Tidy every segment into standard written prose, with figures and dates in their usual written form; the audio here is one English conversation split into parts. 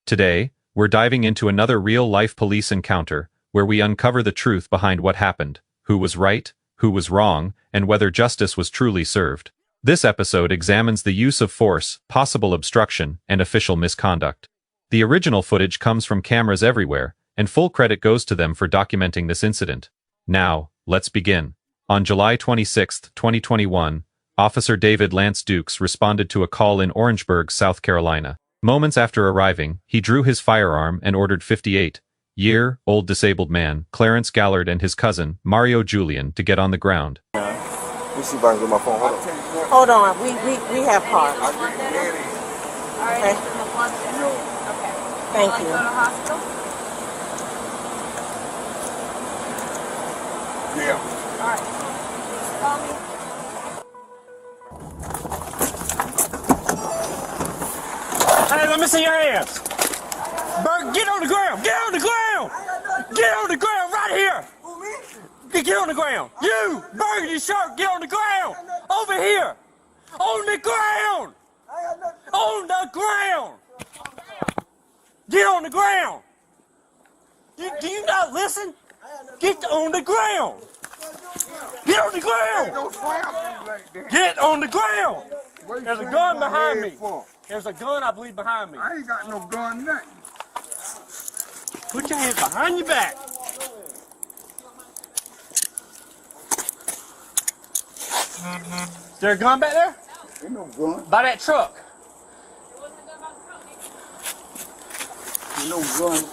Today, we're diving into another real-life police encounter, where we uncover the truth behind what happened, who was right, who was wrong, and whether justice was truly served. This episode examines the use of force, possible obstruction, and official misconduct. The original footage comes from cameras everywhere, and full credit goes to them for documenting this incident. Now, let's begin. On July 26, 2021, Officer David Lance Dukes responded to a call in Orangeburg, South Carolina. Moments after arriving, he drew his firearm and ordered 58-year-old disabled man, Clarence Gallard, and his cousin, Mario Julian, to get on the ground. Let me see if I can get my phone. Hold on. We have parts. Okay. Thank you. Yeah. All right. Call me. Hey, let me see your hands. Bert, get on the ground. Get on the ground. Get on the ground right here. Get on the ground. You, burgundy shirt, get on the ground. Over here. On the ground. On the ground. Get on the ground. Do you not listen? Get on the ground. Get on the ground. Get on the ground. There's a gun behind me. There's a gun, I believe, behind me. I ain't got no gun, nothing. Put your hands behind your back. Is there a gun back there? Ain't no gun. By that truck. Ain't no gun.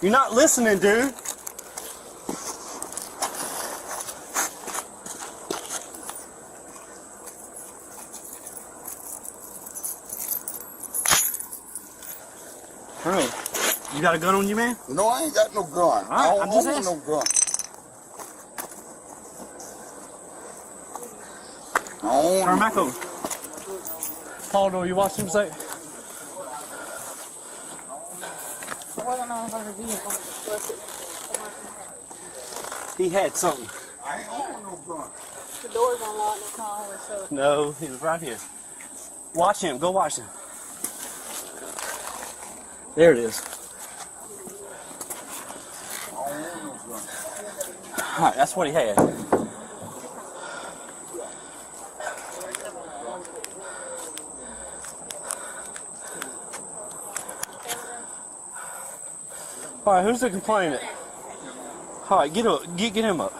You're not listening, dude. Bro, you got a gun on you, man? No, I ain't got no gun. right, I don't I'm just own asking. no gun. I don't Turn own back no over. Paul, do you watch him say? He had something. I ain't own no gun. The door's unlocked. It's not always shut. No, he was right here. Watch him. Go watch him. There it is. I don't own no gun. All right, that's what he had. All right, who's the complainant? All right, get him up.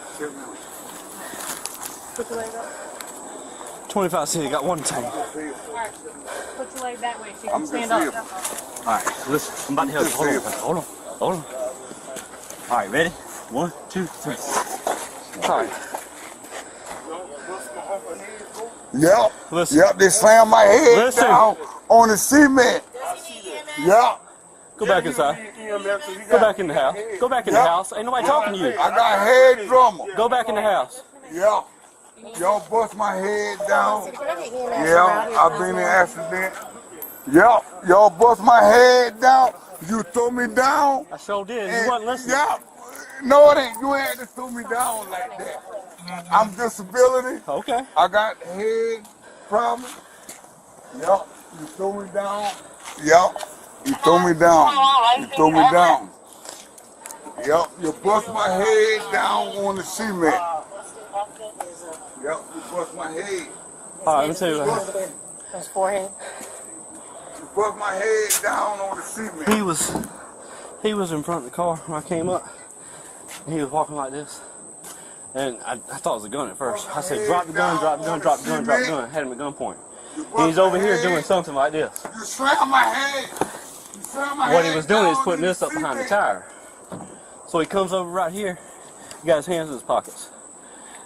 Put your leg up. 25 city, got one tank. All right. Put your leg that way so you I'm can stand up. disabled. All right, listen, I'm about to help you. Hold on. All right, ready? 1, 2, 3. All right, Yep. Listen. Yep, they slammed my head Listen. down on the cement. Yep. go back inside. Go back in the house. Go back in the Yep. house. Ain't nobody talking to you. I got head drummer. Go back in the house. Yep. Y'all bust my head down. Yeah, I've been in an accident. Yep. Y'all bust my head down. You threw me down. I sure did. And- You wasn't listening. Yep. No, it ain't. You ain't to throw me down like that. I'm disability. Okay. I got head problem. Yup, you throw me down. Yup, you throw me down. You throw me down. Yup, you bust my head down on the cement. Yup, you bust my head. All right, let me tell you what. His forehead. You bust my head down on the cement. He was in front of the car when I came up. And he was walking like this. And I thought it was a gun at first. I said, drop the gun, drop the gun, drop the gun, drop the gun. Had him at gunpoint. And he's over here doing something like this. You slammed my head. You slammed my What head he was doing is down putting in this up behind the cement. tire. So he comes over right here. He got his hands in his pockets.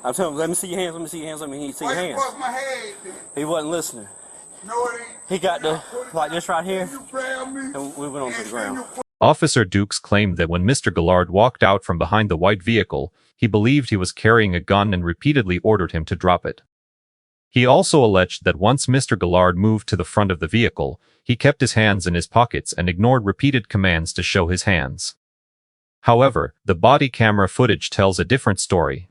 I'm telling him, let me see your hands, let me see your hands, let me see your Why you hands. bust my head then? He wasn't listening. No, it ain't. He got the, like this right here, You grabbed me. and we went onto the ground. Officer Dukes claimed that when Mr. Gallard walked out from behind the white vehicle, he believed he was carrying a gun and repeatedly ordered him to drop it. He also alleged that once Mr. Gallard moved to the front of the vehicle, he kept his hands in his pockets and ignored repeated commands to show his hands. However, the body camera footage tells a different story.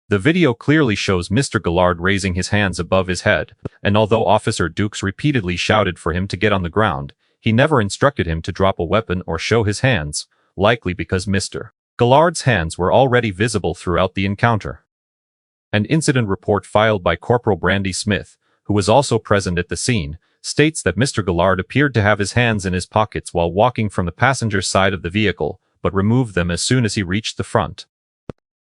The video clearly shows Mr. Gillard raising his hands above his head, and although Officer Dukes repeatedly shouted for him to get on the ground, he never instructed him to drop a weapon or show his hands, likely because Mr. Gillard's hands were already visible throughout the encounter. An incident report filed by Corporal Brandy Smith, who was also present at the scene, states that Mr. Gillard appeared to have his hands in his pockets while walking from the passenger side of the vehicle, but removed them as soon as he reached the front.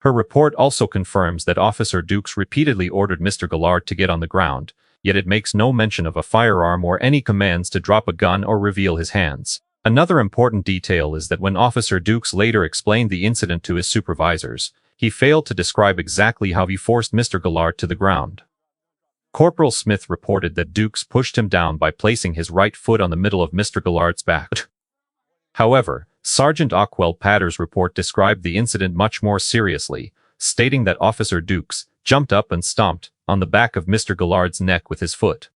Her report also confirms that Officer Dukes repeatedly ordered Mr. Gillard to get on the ground, yet it makes no mention of a firearm or any commands to drop a gun or reveal his hands. Another important detail is that when Officer Dukes later explained the incident to his supervisors, he failed to describe exactly how he forced Mr. Gillard to the ground. Corporal Smith reported that Dukes pushed him down by placing his right foot on the middle of Mr. Gillard's back. However, Sergeant Ockwell Patter's report described the incident much more seriously, stating that Officer Dukes jumped up and stomped on the back of Mr. Gillard's neck with his foot.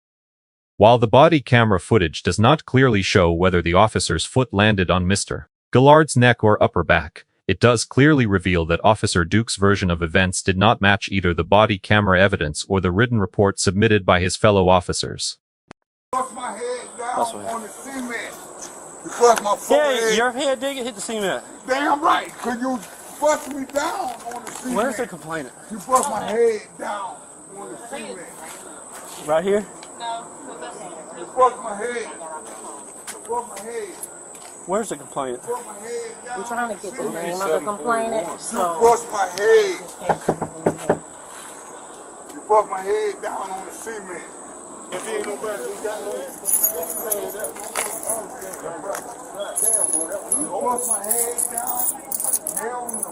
While the body camera footage does not clearly show whether the officer's foot landed on Mr. Gillard's neck or upper back, it does clearly reveal that Officer Dukes' version of events did not match either the body camera evidence or the written report submitted by his fellow officers. Bust my head down on the cement. You bust my Yeah, forehead. your head did hit the cement. Damn right, cause you bust me down on the cement. Where's the complainant? You bust my head down on the cement. Right here? You bust my head. You bust my head. Where's the complainant? You bust my head down. We're trying to get the name of the complainant. You So bust my head. You bust my head down on the cement. If you ain't no better, you got no. You bust my head down. Hell no.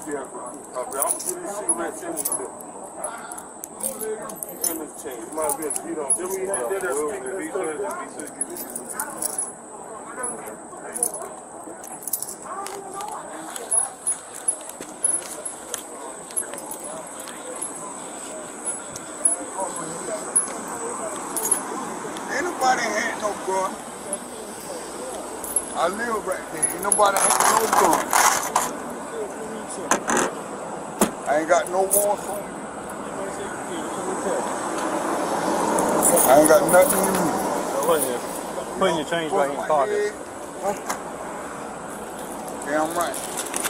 Yeah, bro. I'm gonna get this cigarette in with you. In this chain. You might be able to, you know, do we have Ain't nobody had no gun. I live right there. Ain't nobody had no gun. I ain't got no warrants on me. I ain't got nothing in me. Putting your change right in your pocket. Damn right.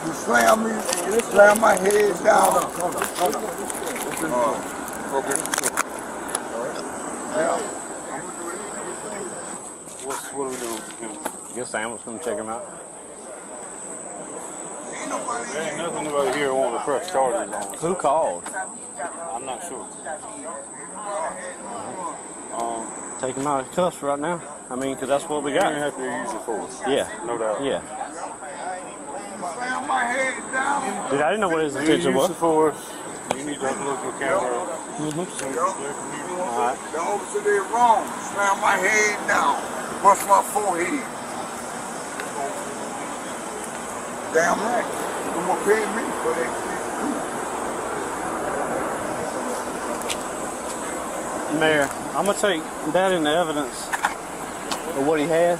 You slam my head down. Okay. Yeah. What are we doing? I guess Sam was going to check him out. There ain't nothing about here wanting to press charges on. Who called? I'm not sure. Take him out of cuffs right now. I mean, because that's what we You're got. gonna have to use it for us. Yeah. No doubt. Yeah. Slam my head down. Dude, I didn't know what his You intention use was. it for us. You need to look at the camera. Alright. The officer did wrong. Slam my head down. Bust my forehead. Damn right. You gonna pay me for that shit. Mayor, I'm going to take that into evidence of what he had.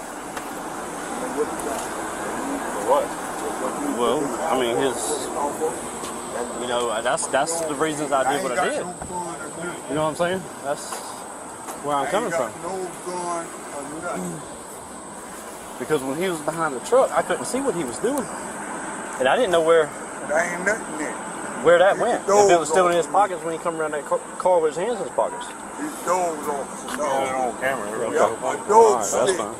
What? Well, I mean, you know, that's the reasons I did what I did. You know what I'm saying? That's where I'm coming from. No gun or nothing. Because when he was behind the truck, I couldn't see what he was doing. And I didn't know where There ain't nothing there. that went. If it was still in his pockets when he come around that car with his hands in his pockets. These dogs officer. Got it on camera. Yeah, a All dog right, that's stick. fine.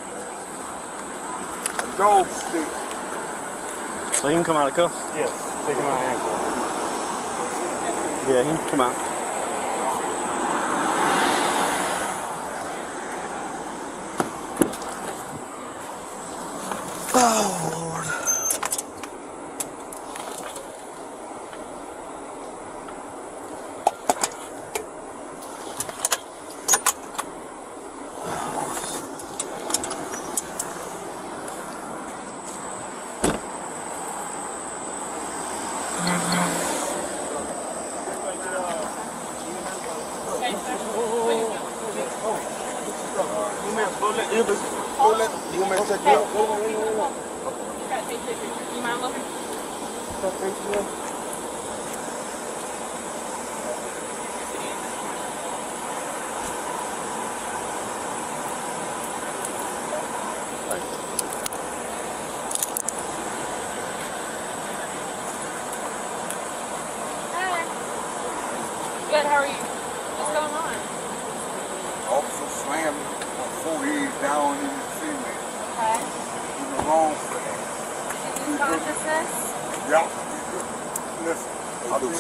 A dog stick. So he can come out of cuffs? Yes. Take my hand for Yeah, he can come out. Oh, Lord. You want me to check you out? you mind looking? So thank you. Hi. Good, how are you? What's going on? Officer slammed my forehead down in the cement. Okay. In the wrong side. Did you lose consciousness? Yeah. Listen.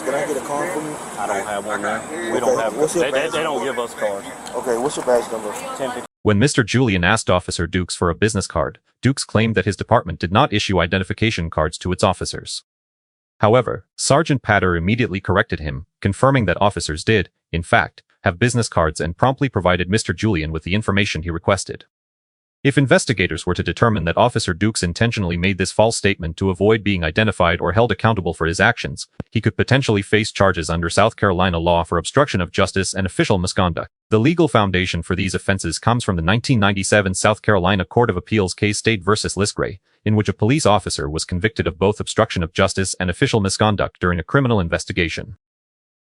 Can I get a card from you? I don't have one there. We Okay, don't have. what's your They don't give us cards. Okay, what's your badge number? 10. When Mr. Julian asked Officer Dukes for a business card, Dukes claimed that his department did not issue identification cards to its officers. However, Sergeant Patter immediately corrected him, confirming that officers did, in fact, have business cards and promptly provided Mr. Julian with the information he requested. If investigators were to determine that Officer Dukes intentionally made this false statement to avoid being identified or held accountable for his actions, he could potentially face charges under South Carolina law for obstruction of justice and official misconduct. The legal foundation for these offenses comes from the 1997 South Carolina Court of Appeals case State v. Lisgray, in which a police officer was convicted of both obstruction of justice and official misconduct during a criminal investigation.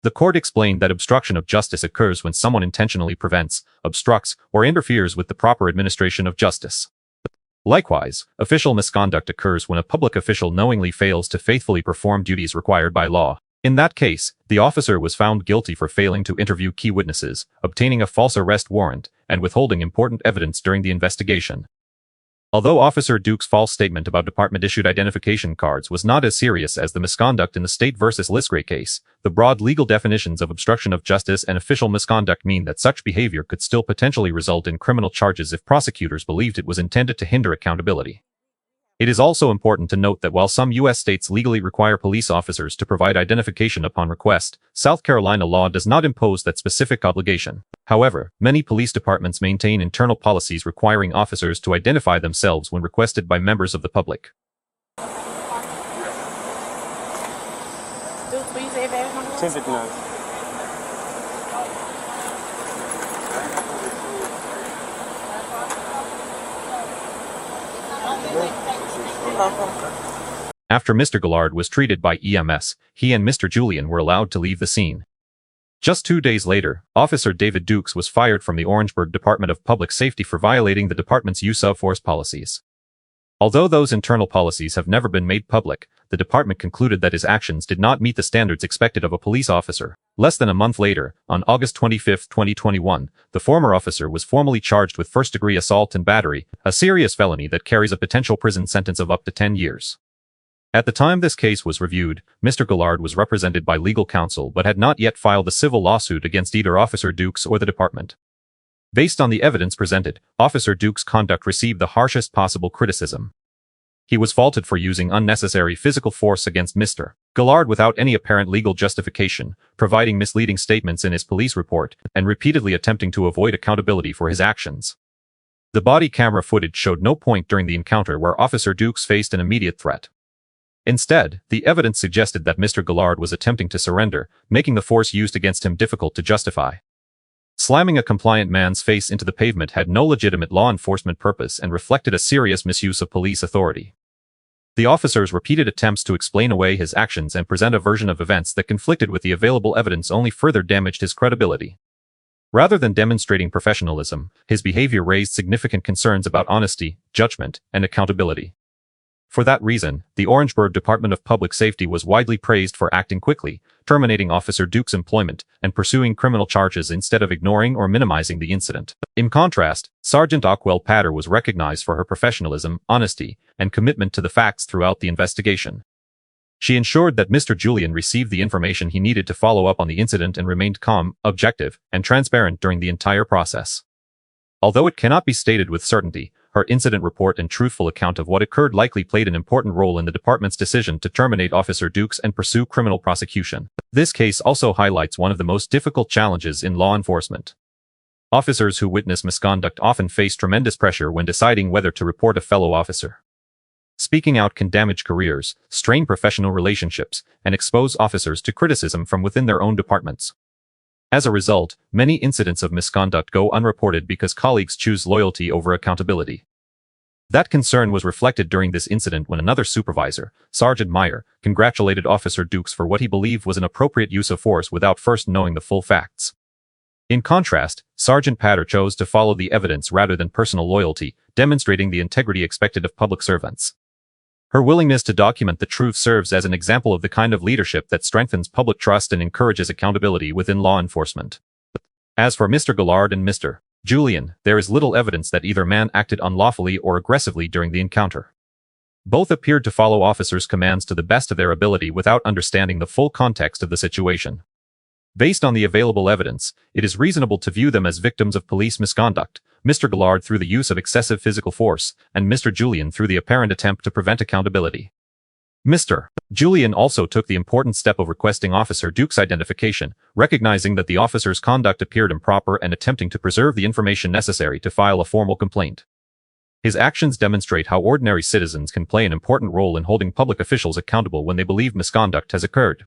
The court explained that obstruction of justice occurs when someone intentionally prevents, obstructs, or interferes with the proper administration of justice. Likewise, official misconduct occurs when a public official knowingly fails to faithfully perform duties required by law. In that case, the officer was found guilty for failing to interview key witnesses, obtaining a false arrest warrant, and withholding important evidence during the investigation. Although Officer Dukes' false statement about department-issued identification cards was not as serious as the misconduct in the State v. Lisgray case, the broad legal definitions of obstruction of justice and official misconduct mean that such behavior could still potentially result in criminal charges if prosecutors believed it was intended to hinder accountability. It is also important to note that while some U.S. states legally require police officers to provide identification upon request, South Carolina law does not impose that specific obligation. However, many police departments maintain internal policies requiring officers to identify themselves when requested by members of the public. Dukes, will you say your badge number? 1059. After Mr. Gillard was treated by EMS, he and Mr. Julian were allowed to leave the scene. Just 2 days later, Officer David Dukes was fired from the Orangeburg Department of Public Safety for violating the department's use of force policies. Although those internal policies have never been made public, the department concluded that his actions did not meet the standards expected of a police officer. Less than a month later, on August 25, 2021, the former officer was formally charged with first-degree assault and battery, a serious felony that carries a potential prison sentence of up to 10 years. At the time this case was reviewed, Mr. Gillard was represented by legal counsel but had not yet filed a civil lawsuit against either Officer Dukes or the department. Based on the evidence presented, Officer Dukes' conduct received the harshest possible criticism. He was faulted for using unnecessary physical force against Mr. Gillard without any apparent legal justification, providing misleading statements in his police report, and repeatedly attempting to avoid accountability for his actions. The body camera footage showed no point during the encounter where Officer Dukes faced an immediate threat. Instead, the evidence suggested that Mr. Gillard was attempting to surrender, making the force used against him difficult to justify. Slamming a compliant man's face into the pavement had no legitimate law enforcement purpose and reflected a serious misuse of police authority. The officer's repeated attempts to explain away his actions and present a version of events that conflicted with the available evidence only further damaged his credibility. Rather than demonstrating professionalism, his behavior raised significant concerns about honesty, judgment, and accountability. For that reason, the Orangeburg Department of Public Safety was widely praised for acting quickly, terminating Officer Dukes' employment, and pursuing criminal charges instead of ignoring or minimizing the incident. In contrast, Sergeant Ockwell Patter was recognized for her professionalism, honesty, and commitment to the facts throughout the investigation. She ensured that Mr. Julian received the information he needed to follow up on the incident and remained calm, objective, and transparent during the entire process. Although it cannot be stated with certainty, her incident report and truthful account of what occurred likely played an important role in the department's decision to terminate Officer Dukes and pursue criminal prosecution. This case also highlights one of the most difficult challenges in law enforcement. Officers who witness misconduct often face tremendous pressure when deciding whether to report a fellow officer. Speaking out can damage careers, strain professional relationships, and expose officers to criticism from within their own departments. As a result, many incidents of misconduct go unreported because colleagues choose loyalty over accountability. That concern was reflected during this incident when another supervisor, Sergeant Meyer, congratulated Officer Dukes for what he believed was an appropriate use of force without first knowing the full facts. In contrast, Sergeant Patter chose to follow the evidence rather than personal loyalty, demonstrating the integrity expected of public servants. Her willingness to document the truth serves as an example of the kind of leadership that strengthens public trust and encourages accountability within law enforcement. As for Mr. Gillard and Mr. Julian, there is little evidence that either man acted unlawfully or aggressively during the encounter. Both appeared to follow officers' commands to the best of their ability without understanding the full context of the situation. Based on the available evidence, it is reasonable to view them as victims of police misconduct, Mr. Gillard through the use of excessive physical force, and Mr. Julian through the apparent attempt to prevent accountability. Mr. Julian also took the important step of requesting Officer Duke's identification, recognizing that the officer's conduct appeared improper and attempting to preserve the information necessary to file a formal complaint. His actions demonstrate how ordinary citizens can play an important role in holding public officials accountable when they believe misconduct has occurred.